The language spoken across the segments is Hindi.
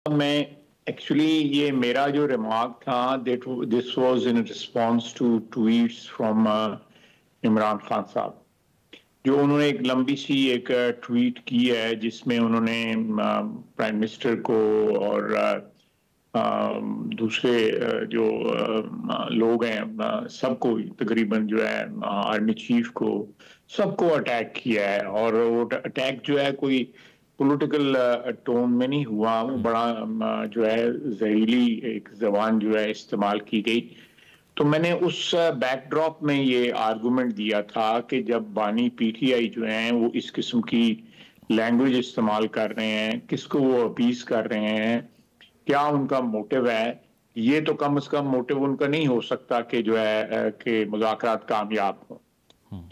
मैं एक्चुअली ये मेरा जो रिमार्क था that this was in response to tweets from Imran Khan साहब, जो उन्होंने एक लंबी सी एक ट्वीट की है जिसमें उन्होंने प्राइम मिनिस्टर को और दूसरे जो लोग हैं सबको तकरीबन जो है आर्मी चीफ को सबको अटैक किया है। और वो अटैक जो है कोई पॉलिटिकल टोन में नहीं हुआ, वो बड़ा जो है जहरीली एक जबान जो है इस्तेमाल की गई। तो मैंने उस बैकड्रॉप में ये आर्गुमेंट दिया था कि जब बानी पीटीआई जो हैं वो इस किस्म की लैंग्वेज इस्तेमाल कर रहे हैं, किसको वो अपीज कर रहे हैं, क्या उनका मोटिव है, ये तो कम से कम मोटिव उनका नहीं हो सकता कि जो है कि मुज़ाकरात कामयाब हो।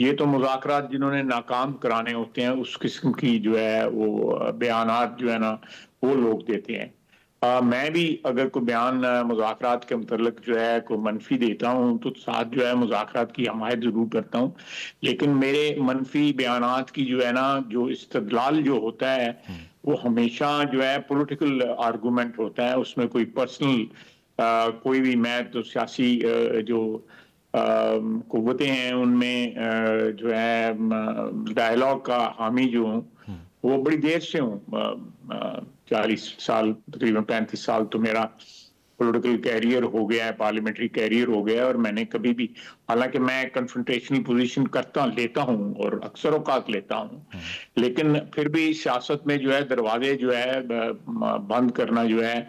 ये तो मुज़ाकरात जिन्होंने नाकाम कराने होते हैं उस किस्म की जो है वो बयानात जो है ना वो लोग देते हैं। मैं भी अगर कोई बयान मुज़ाकरात के मतलब जो है कोई मनफी देता हूँ तो साथ जो है मुज़ाकरात की हमायत जरूर करता हूँ, लेकिन मेरे मनफी बयानात की जो है ना जो इस्तदलाल जो होता है वो हमेशा जो है पॉलिटिकल आर्गूमेंट होता है, उसमें कोई पर्सनल कोई भी मैं तो सियासी जो कुव्वतें हैं उनमें जो है डायलॉग का हामी जो हूँ वो बड़ी देर से हूँ। 40 साल तकरीबन 35 साल तो मेरा पॉलिटिकल कैरियर हो गया है, पार्लियामेंट्री कैरियर हो गया है। और मैंने कभी भी, हालांकि मैं कन्फ्रंटेशनल पोजीशन लेता हूँ और अक्सर औकात लेता हूँ, लेकिन फिर भी सियासत में जो है दरवाजे जो है बंद करना जो है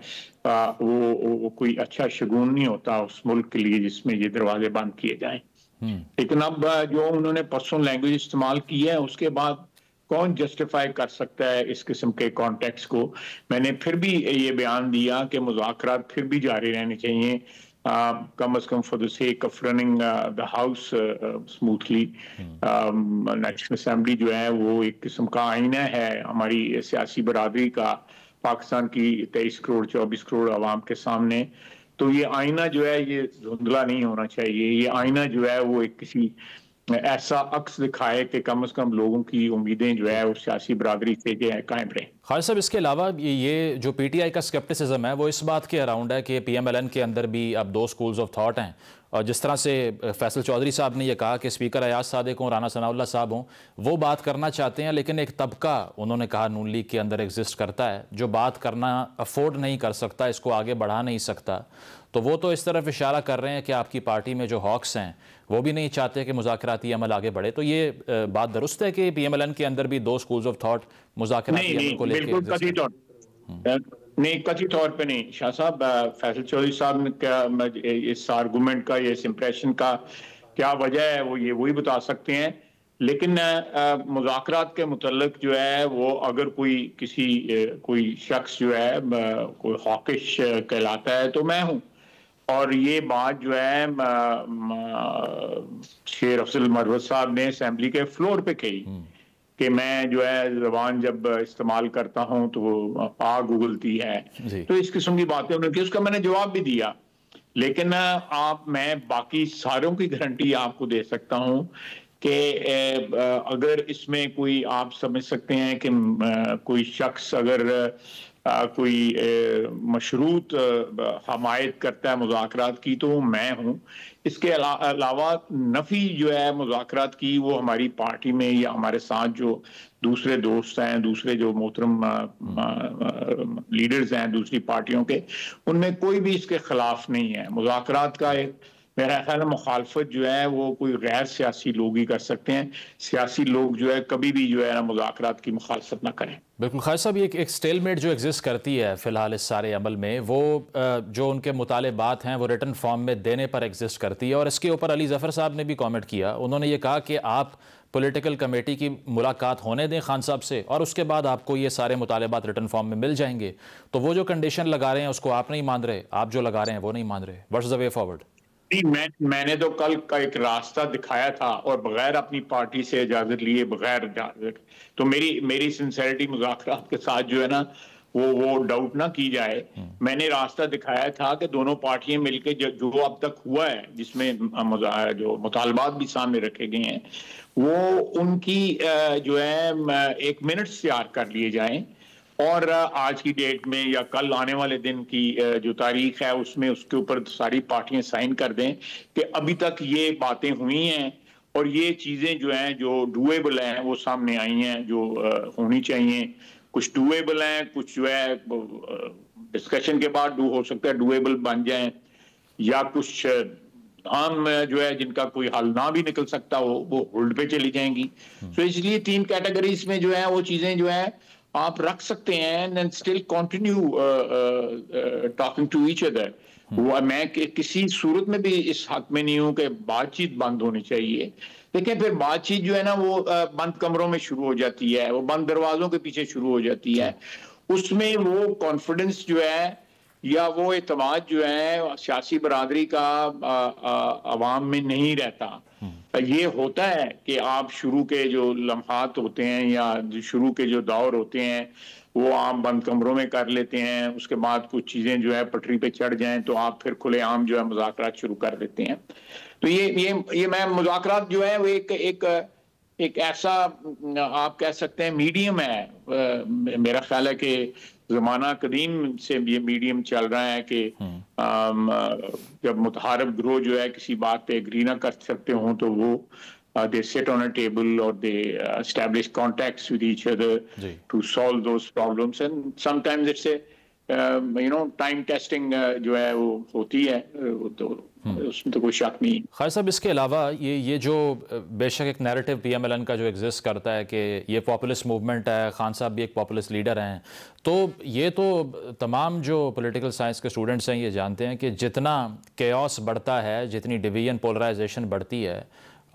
वो कोई अच्छा शगुन नहीं होता उस मुल्क के लिए जिसमें ये दरवाजे बंद किए जाएं। लेकिन अब जो उन्होंने पर्सनल लैंग्वेज इस्तेमाल की है उसके बाद कौन जस्टिफाई कर सकता है इस किस्म के कॉन्टेक्स्ट को। मैंने फिर भी ये बयान दिया कि मुज़ाकरात फिर भी जारी रहने चाहिए, come as come for the sake of running the house smoothly. National assembly जो है वो एक किस्म का आईना है हमारी सियासी बरादरी का, पाकिस्तान की 23 करोड़ 24 करोड़ आवाम के सामने। तो ये आईना जो है ये धुंधला नहीं होना चाहिए, ये आईना जो है वो एक किसी ऐसा अक्स दिखाए कि कम से कम लोगों की उम्मीदें जो है उस सियासी बरादरी से जो है कायम रहे। खालिद साहब, इसके अलावा ये जो पीटीआई का स्केप्टिसिज्म है वो इस बात के अराउंड है कि पीएमएलएन के अंदर भी अब दो स्कूल्स ऑफ थॉट हैं। और जिस तरह से फैसल चौधरी साहब ने यह कहा कि स्पीकर अयाज सादिक हों, राना सनाउल्लाह साहब हों, वो बात करना चाहते हैं, लेकिन एक तबका उन्होंने कहा नून लीग के अंदर एग्जिस्ट करता है जो बात करना अफोर्ड नहीं कर सकता, इसको आगे बढ़ा नहीं सकता। तो वो तो इस तरफ इशारा कर रहे हैं कि आपकी पार्टी में जो हॉक्स हैं वो भी नहीं चाहते कि मुज़ाकराती अमल आगे बढ़े। तो ये बात दुरुस्त है कि पीएमएलएन के अंदर भी दो स्कूल्स ऑफ थॉट मुज़ाकराती अमल को लेकर? नहीं, कथित तौर पे नहीं शाह साहब। फैसल चौधरी साहब ने क्या इस आर्गुमेंट का, इस इंप्रेशन का क्या वजह है वो ये वही बता सकते हैं। लेकिन मुज़ाकरात के मुतल्लिक जो है वो अगर कोई शख्स जो है कोई हॉकिश कहलाता है तो मैं हूँ। और ये बात जो है शेर अफजल मरवत साहब ने असेंबली के फ्लोर पे कही कि मैं जो है जबान जब इस्तेमाल करता हूं तो वो आग उगलती है। तो इस किस्म की बातें उन्होंने की, उसका मैंने जवाब भी दिया। लेकिन मैं बाकी सारों की गारंटी आपको दे सकता हूं कि अगर इसमें कोई आप समझ सकते हैं कि कोई शख्स अगर कोई मशरूत हमायत करता है मुज़ाकरात की तो मैं हूँ। इसके अलावा नफ़ी जो है मुज़ाकरात की वो हमारी पार्टी में या हमारे साथ जो दूसरे दोस्त हैं, दूसरे जो मोहतरम लीडर्स हैं दूसरी पार्टियों के, उनमें कोई भी इसके खिलाफ नहीं है। मुज़ाकरात का एक मेरा ख्याल मुखालफत जो है वो कोई गैर सियासी लोग ही कर सकते हैं, सियासी लोग जो है कभी भी जो है ना मुज़ाकरात की मुखालफत ना करें। बिल्कुल खालिद साहब, एक स्टेलमेट जो एग्जिस्ट करती है फिलहाल इस सारे अमल में, वो जो उनके मुतालिबात हैं वो रिटन फॉर्म में देने पर एग्जिस्ट करती है। और इसके ऊपर अली ज़फ़र साहब ने भी कमेंट किया, उन्होंने ये कहा कि आप पॉलिटिकल कमेटी की मुलाकात होने दें खान साहब से और उसके बाद आपको ये सारे मुतालिबात रिटन फॉर्म में मिल जाएंगे। तो वो जो कंडीशन लगा रहे हैं उसको आप नहीं मान रहे, आप जो लगा रहे हैं वो नहीं मान रहे। What's the way forward? मैंने तो कल का एक रास्ता दिखाया था और बगैर अपनी पार्टी से इजाजत लिए, बगैर इजाजत, तो मेरी सिंसेरिटी मुज़ाकरात के साथ जो है ना वो डाउट ना की जाए। मैंने रास्ता दिखाया था कि दोनों पार्टियां मिलकर जो अब तक हुआ है जिसमें जो मुतालबात भी सामने रखे गए हैं वो उनकी जो है एक मिनट्स तैयार कर लिए जाएं और आज की डेट में या कल आने वाले दिन की जो तारीख है उसमें उसके ऊपर सारी पार्टियां साइन कर दें कि अभी तक ये बातें हुई हैं और ये चीज़ें जो हैं जो डूएबल हैं वो सामने आई हैं, जो होनी चाहिए। कुछ डूएबल हैं, कुछ जो है डिस्कशन के बाद डू हो सकता है डूएबल बन जाएं, या कुछ आम जो है जिनका कोई हल ना भी निकल सकता हो वो होल्ड पे चली जाएंगी। तो इसलिए 3 कैटेगरीज में जो है वो चीजें जो है आप रख सकते हैं and still continue talking to each other. वो मैं किसी सूरत में भी इस हक में नहीं हूं कि बातचीत बंद होनी चाहिए, लेकिन फिर बातचीत जो है ना वो बंद कमरों में शुरू हो जाती है, वो बंद दरवाजों के पीछे शुरू हो जाती है। उसमें वो कॉन्फिडेंस जो है या वो एतमाद जो है सियासी बरादरी का अवाम में नहीं रहता। ये होता है कि आप शुरू के जो लम्हात होते हैं या शुरू के जो दौर होते हैं वो आप बंद कमरों में कर लेते हैं, उसके बाद कुछ चीजें जो है पटरी पे चढ़ जाएं तो आप फिर खुलेआम जो है मुज़ाकरात शुरू कर देते हैं। तो ये मैं मुज़ाकरात जो है वो एक ऐसा आप कह सकते हैं मीडियम है। मेरा ख्याल है कि जमाना कदीम से ये मीडियम चल रहा है कि जब मुतहारब ग्रोह जो है किसी बात पे एग्री ना कर सकते हों तो वो they sit on a table or they establish contacts with each other to solve those problems, and sometimes it's a time testing जो है वो होती है, तो उसमें तो कोई शक नहीं। खैर साहब, इसके अलावा ये जो बेशक एक नैरेटिव PMLN का जो एग्जिस्ट करता है कि ये पॉपुलिस्ट मूवमेंट है, खान साहब भी एक पॉपुलिस्ट लीडर हैं, तो ये तो तमाम जो पॉलिटिकल साइंस के स्टूडेंट्स हैं ये जानते हैं कि जितना केओस बढ़ता है, जितनी डिवीजन पोलराइजेशन बढ़ती है,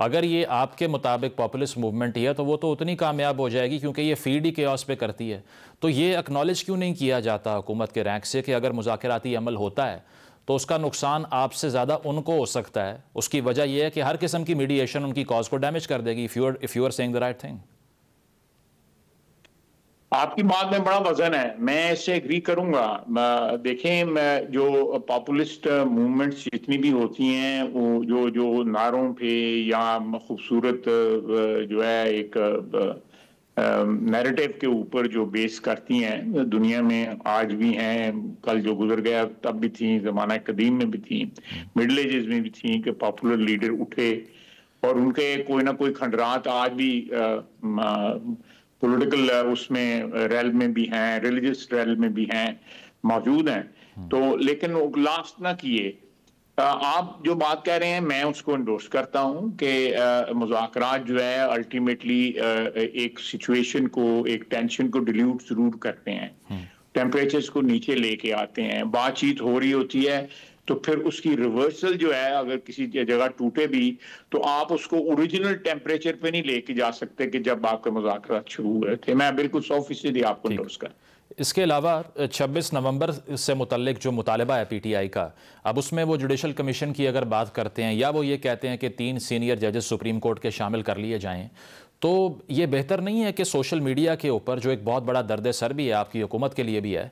अगर ये आपके मुताबिक पॉपुलिस्ट मूवमेंट ही है तो वो तो उतनी कामयाब हो जाएगी क्योंकि ये फीड ही केओस पे करती है। तो ये एक्नॉलेज क्यों नहीं किया जाता हुकूमत के रैंक से कि अगर मुज़ाकराती अमल होता है तो उसका नुकसान आपसे ज़्यादा उनको हो सकता है? उसकी वजह यह है कि हर किस्म की मीडिएशन उनकी कॉज को डैमेज कर देगी if you are saying the right thing. आपकी बात में बड़ा वजन है, मैं इससे एग्री करूंगा। देखें, जो पॉपुलिस्ट मूवमेंट्स जितनी भी होती हैं वो जो नारों पे या खूबसूरत जो है एक नैरेटिव के ऊपर जो बेस करती हैं, दुनिया में आज भी हैं, कल जो गुजर गया तब भी थी, जमाना कदीम में भी थी, मिडल एजेस में भी थी कि पॉपुलर लीडर उठे और उनके कोई ना कोई खंडरात आज भी पॉलिटिकल उसमें रेल में भी हैं, रिलीजियस रेल में भी हैं, मौजूद हैं। तो लेकिन वो लास्ट ना किए। आप जो बात कह रहे हैं मैं उसको एंडोर्स करता हूं कि मुज़ाकरात जो है अल्टीमेटली एक सिचुएशन को, एक टेंशन को डिल्यूट जरूर करते हैं, टेम्परेचर्स को नीचे लेके आते हैं। बातचीत हो रही होती है तो फिर उसकी रिवर्सल जो है, अगर किसी जगह टूटे भी तो आप उसको ओरिजिनल टेम्परेचर पे नहीं लेके जा सकते कि जब आपके मुज़ाकरात शुरू हुए थे। मैं बिल्कुल 100% आपको एंडोर्स कर। इसके अलावा 26 नवंबर से मुतल्लिक जो मुतालबा है PTI का, अब उसमें वो जुडिशल कमीशन की अगर बात करते हैं या वो ये कहते हैं कि 3 सीनियर जजेस सुप्रीम कोर्ट के शामिल कर लिए जाएं, तो ये बेहतर नहीं है कि सोशल मीडिया के ऊपर जो एक बहुत बड़ा दर्द सर भी है आपकी हुकूमत के लिए भी है,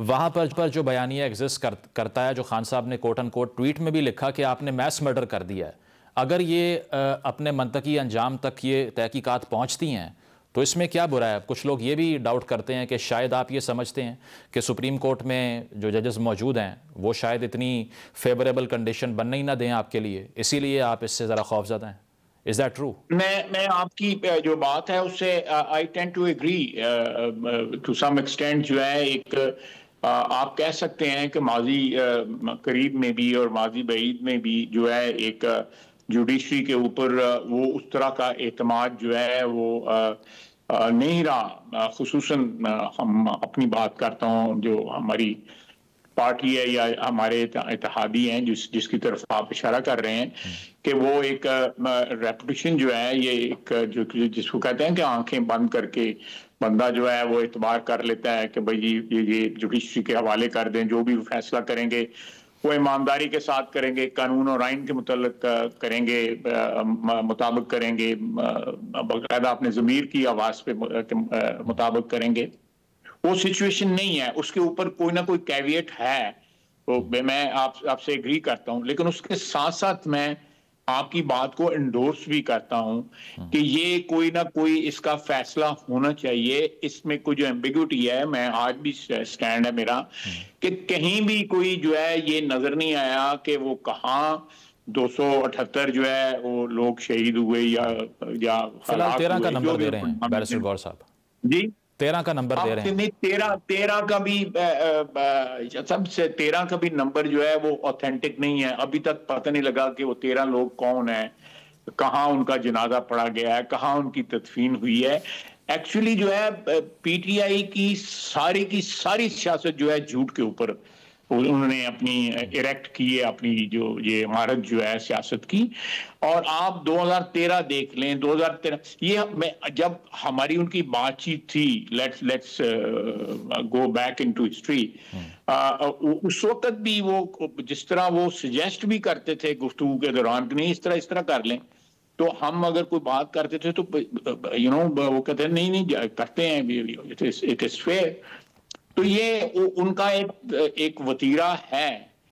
वहाँ पर जो बयानिया एग्जिस्ट करता है, जो खान साहब ने कोट एंड कोट ट्वीट में भी लिखा कि आपने मैस मर्डर कर दिया है, अगर ये अपने मंतकी अंजाम तक ये तहकीकात पहुँचती हैं तो इसमें क्या बुरा है? कुछ लोग ये भी डाउट करते हैं कि शायद आप ये समझते हैं कि सुप्रीम कोर्ट में जो जजेस मौजूद हैं वो शायद इतनी फेवरेबल कंडीशन बनने ही ना दें आपके लिए, इसीलिए आप इससे ज़रा खौफज़दा हैं। Is that true? मैं आपकी जो बात है उससे I tend to agree to some extent. जो है एक आप कह सकते हैं कि माजी करीब में भी और माजी बईद में भी जो है एक जुडिशरी के ऊपर वो उस तरह का एतमाद जो है वो नहीं रहा। खुसूसन हम अपनी बात करता हूँ, जो हमारी पार्टी है या हमारे इत्तेहादी हैं जिसकी तरफ आप इशारा कर रहे हैं, कि वो एक रेपुटेशन जो है, ये एक जो जिसको कहते हैं कि आंखें बंद करके बंदा जो है वो एतबार कर लेता है कि भाई ये जुडिशरी के हवाले कर दें, जो भी फैसला करेंगे वो ईमानदारी के साथ करेंगे, कानून और आइन के मुताबिक करेंगे, मुताबिक करेंगे, बाकायदा अपने ज़मीर की आवाज़ पे मुताबिक करेंगे। वो सिचुएशन नहीं है, उसके ऊपर कोई ना कोई कैविएट है, तो मैं आपसे एग्री करता हूँ। लेकिन उसके साथ साथ मैं आपकी बात को इंडोर्स भी करता हूं कि ये कोई ना कोई इसका फैसला होना चाहिए। इसमें कोई जो एम्बिग्यूटी है, मैं आज भी स्टैंड है मेरा कि कहीं भी कोई जो है ये नजर नहीं आया कि वो कहाँ 278 जो है वो लोग शहीद हुए या फिलहाल 13 का नंबर दे रहे हैं बैरिस्टर गौर साहब जी। 13 का नंबर दे रहे हैं। नहीं, 13 का भी सबसे 13 का भी नंबर जो है वो ऑथेंटिक नहीं है। अभी तक पता नहीं लगा कि वो 13 लोग कौन है, कहाँ उनका जनाजा पड़ा गया है, कहाँ उनकी तदफीन हुई है। एक्चुअली जो है पीटीआई की सारी सियासत जो है झूठ के ऊपर उन्होंने अपनी इरेक्ट की है, अपनी जो ये इमारत जो है सियासत की। और आप 2013 देख लें, 2013 ये जब हमारी उनकी बातचीत थी, let's go back into history, उस वक्त भी वो जिस तरह वो सजेस्ट भी करते थे गुफ्तगू के दौरान कि नहीं इस तरह कर लें, तो हम अगर कोई बात करते थे तो वो कहते हैं नहीं करते हैं, इट इज फेयर। तो ये उनका एक वतीरा है